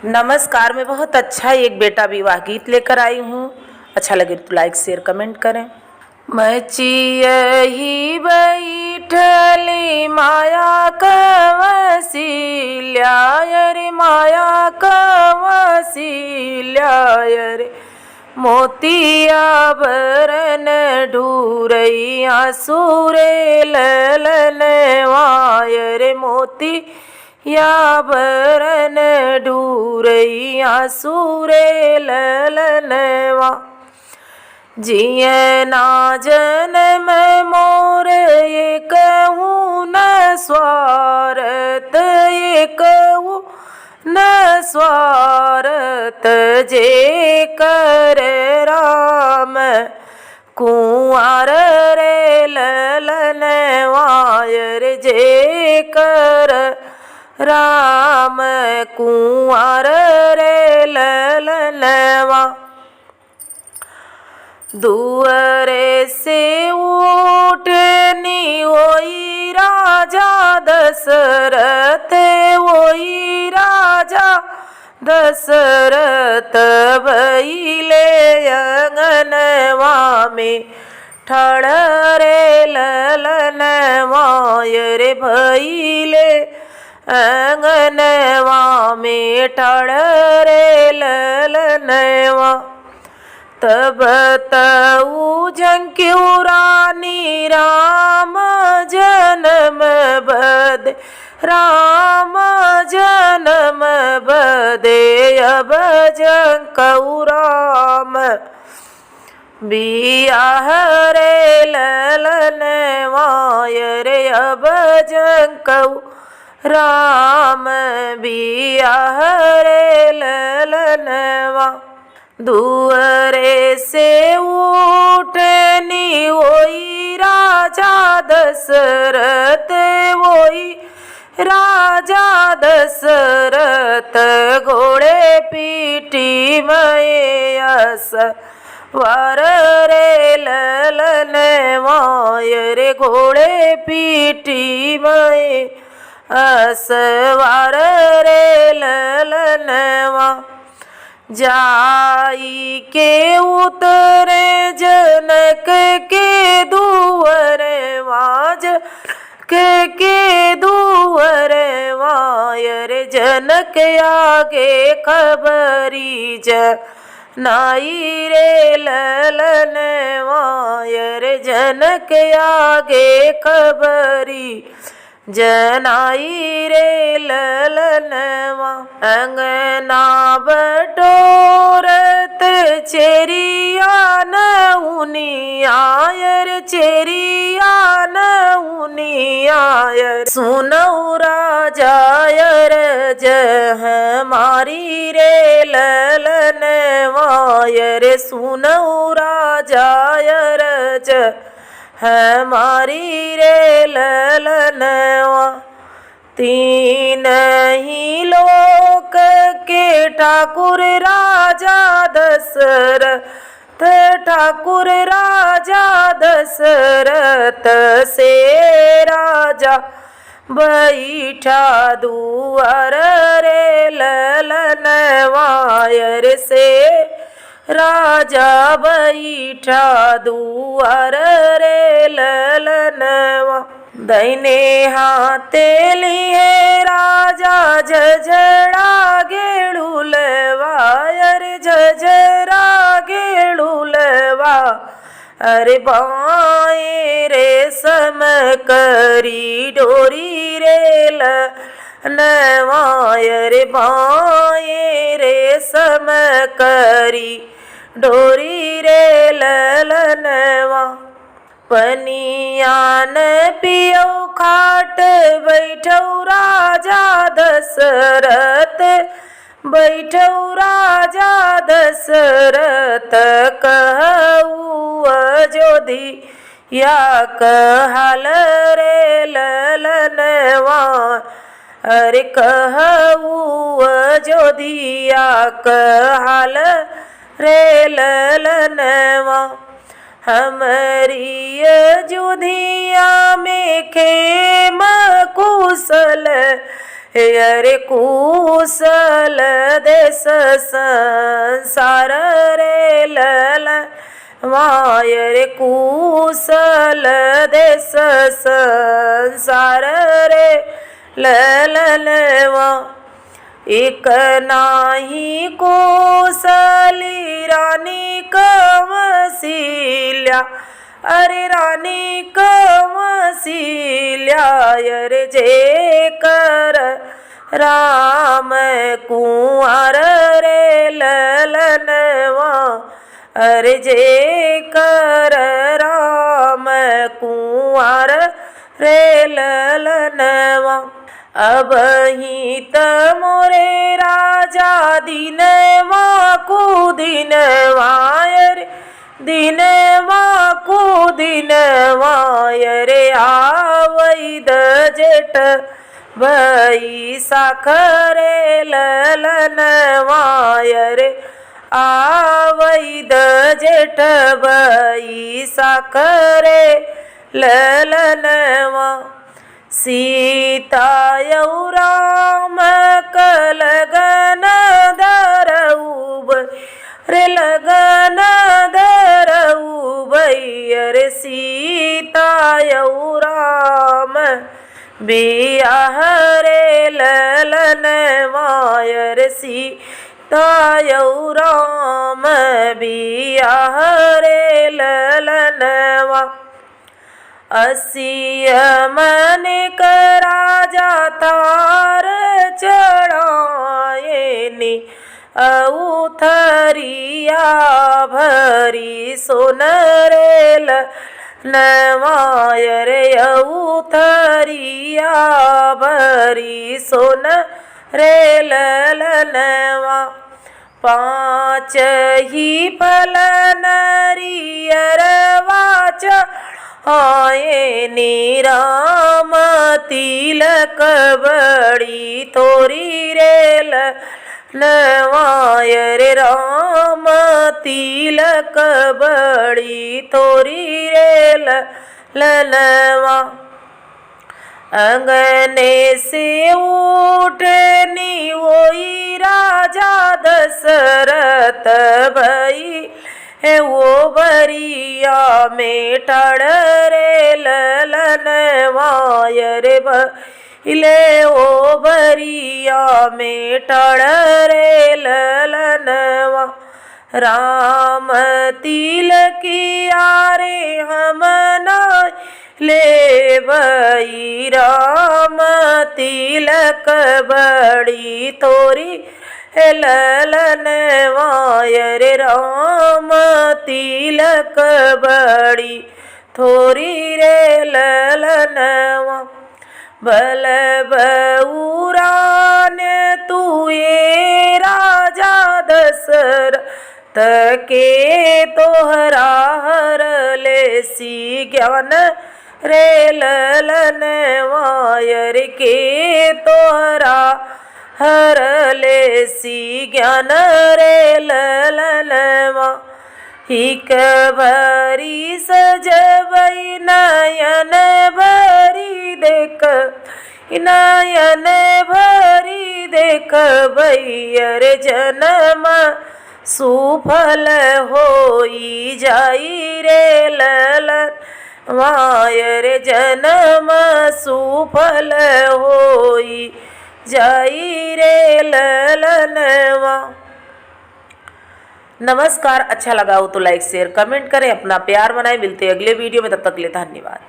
नमस्कार। मैं बहुत अच्छा एक बेटा विवाह गीत लेकर आई हूँ। अच्छा लगे तो लाइक शेयर कमेंट करें। मचियही बैठली माया कवसिल्या रे, माया कवसिल्या रे। मोतिया बरन ढूरैया सुरे ललनवाय रे, मोती या बरन ढूरैया सुरे ललनवा। जिय ना जन्म मोर ये कहूँ न स्वार्थ, ये कहूँ न स्वार्थ। जे कर राम कुंवर रे ललनवाय रे, जे कर राम कुंवर रे ललनवा। दुअरे से उठनी वही राजा दशरथ, वही राजा दशरथ। भइले अंगनवा में ठड़रे ललनवाय रे, भइले अंगनवा में ठड़रे ललनवा। तब तऊ झंक्यू रानी राम जन्म बद, राम जन्म बदे। अब झंकऊ राम बियाह रे ललनवाय रे, अब झंकऊ राम बियाह रे ललनवा। दुअरे से उठनी वही राजा दशरथ, वही राजा दशरथ। घोड़े पीठी में यस वार रे ललनवाय रे, घोड़े पीठी में असवार रे ललनवा। जाई के उतरे जनक के दुअरे वाज, के दुअरे वाय रे। जनक आगे खबरी नाई रे ललनवाय रे, जनक आगे खबरी जनाई रे ललनवा। अंगना बटोरत चेरिया न उनियाय रे, चेरिया न उनियाय रे। सुनऊ राजाय रज हमारी रे ललनवाय रे, सुनऊ राजाय रज हमारी रे ललनवा। तीन ही लोक के ठाकुर राजा दशरथ, ठाकुर राजा दशरथ। से राजा बैठा दुआर रे ललनवाय रे, से राजा बैठा दुआर रे ललनवा। दैने हाथे लिए राजा झझड़ा गेड़ुलवा रे, झझरा गेड़ुलवा। अरे बाएं रे सम करी डोरी रे ललनवाय रे, बाएं रे सम करी डोरी रे ललनवा। पनियान पियो खाट बैठऊ राजा दशरथ, बैठऊ राजा दशरथ। कहऊ अयोध्या कहल रे ललनवा, अरे कहऊ अयोध्या कहल रे ललनवा। हमारी अयोध्या में खेम कुशल हे अरे कुशल देश संसार रे ललनवा रे कुशल देश संसार रे ललनवा एक नाही कोसली रानी कमसिल्या अरे रानी कमसिल्या अरे जे कर राम कुंवर रे ललनवा अरे जे कर राम कुंवर रे ललनवा अब ही मोरे राजा दिनवा को दिनवा रे दिनवा को दिनवा रे आवैद जेठ बई साखरे ललनवा रे आवैद जेठ बई साखरे ललनवा सीता यौ राम कलगन धरऊ रे लगन धरऊ रे सीता यौ राम बियाह रे ललनवा रे सीता यौ राम बियाह रे ललनवा असिय मन का राजा तार चढ़ाए नी औथरिया भरी सोनरे ललनवा रे औथरिया भरी सोन रे ललनवा पाँच ही फल नरियरवा आए नी राम तिलक बड़ी थोरी रे ललनवा रे राम तिलक बड़ी थोरी रे ललनवा अंगने से उठनी वही राजा दशरथ भई है वो बरिया में टड़ रे ललनवा रे भइले वो बरिया में टड़ रे ललनवा राम तिलकिया रे हम नाय ले बई राम तिलक बड़ी तोरी ललनवा रे राम तिलक बड़ी थोरी रे ललनवा बल बऊरान तू ये राजा दशरथ के तोहरा हर ले सी ज्ञान रे ललनवा रे के तोहरा हर ले सी ज्ञान रे ललनवा हिक भरी सजबई नयन भरी देख नयन भरी देख बैयर जन्म सुफल होई जाई रे ललनवा रे जन्म सुफल होई जाई रे ललनवा। नमस्कार, अच्छा लगा हो तो लाइक शेयर कमेंट करें, अपना प्यार बनाएं। मिलते हैं अगले वीडियो में, तब तक के लिए धन्यवाद।